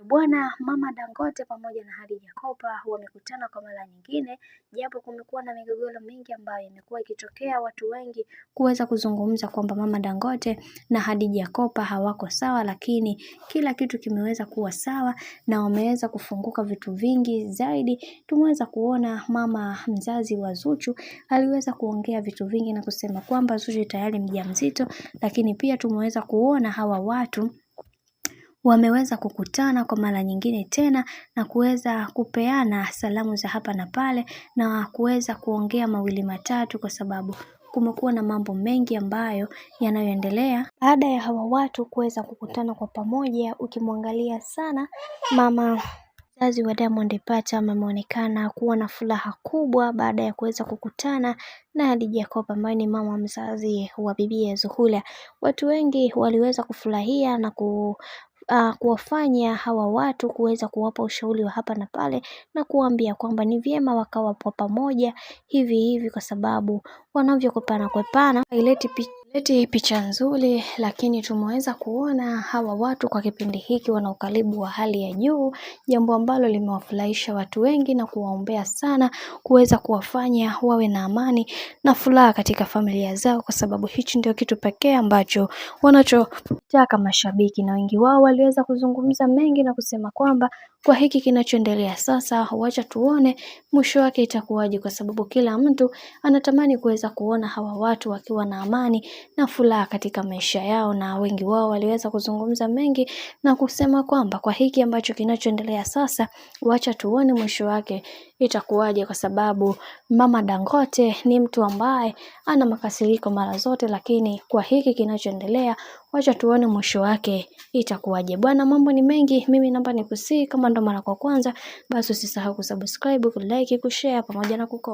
Bwana Mama Dangote pamoja na Khadija Kopa wamekutana kwa mara nyingine, japo kumekuwa na migogoro mingi ambayo imekuwa ikitokea, watu wengi kuweza kuzungumza kwamba Mama Dangote na Khadija Kopa hawako sawa, lakini kila kitu kimeweza kuwa sawa na wameweza kufunguka vitu vingi zaidi. Tumeweza kuona mama mzazi wa Zuchu aliweza kuongea vitu vingi na kusema kwamba Zuchu tayari mjamzito, lakini pia tumeweza kuona hawa watu wameweza kukutana kwa mara nyingine tena na kuweza kupeana salamu za hapa na pale na kuweza kuongea mawili matatu, kwa sababu kumekuwa na mambo mengi ambayo yanayoendelea baada ya hawa watu kuweza kukutana kwa pamoja. Ukimwangalia sana mama mzazi wa Diamond Platnumz ameonekana kuwa na furaha kubwa baada ya kuweza kukutana na Khadija Kopa ambaye ni mama mzazi wa bibi Zuhura. Watu wengi waliweza kufurahia na kuwafanya hawa watu kuweza kuwapa ushauri wa hapa na pale na kuambia kwamba ni vyema wakawa pamoja hivi hivi, kwa sababu wanavyokopana haileti picha nzuri. Lakini tumeweza kuona hawa watu kwa kipindi hiki wana ukaribu wa hali ya juu, jambo ambalo limewafurahisha watu wengi na kuwaombea sana kuweza kuwafanya wawe na amani na furaha katika familia zao, kwa sababu hichi ndio kitu pekee ambacho wanachotaka mashabiki. Na wengi wao waliweza kuzungumza mengi na kusema kwamba kwa hiki kinachoendelea sasa, wacha tuone mwisho wake itakuwaje, kwa sababu kila mtu anatamani kuweza kuona hawa watu wakiwa na amani na furaha katika maisha yao. Na wengi wao waliweza kuzungumza mengi na kusema kwamba kwa hiki ambacho kinachoendelea sasa, wacha tuone mwisho wake itakuwaje, kwa sababu Mama Dangote ni mtu ambaye ana makasiriko mara zote, lakini kwa hiki kinachoendelea wacha tuone mwisho wake itakuwaje. Bwana, mambo ni mengi, mimi namba nikusii, kama ndo mara kwa kwanza basi usisahau kusubscribe, kulike, kushare pamoja na kucomment.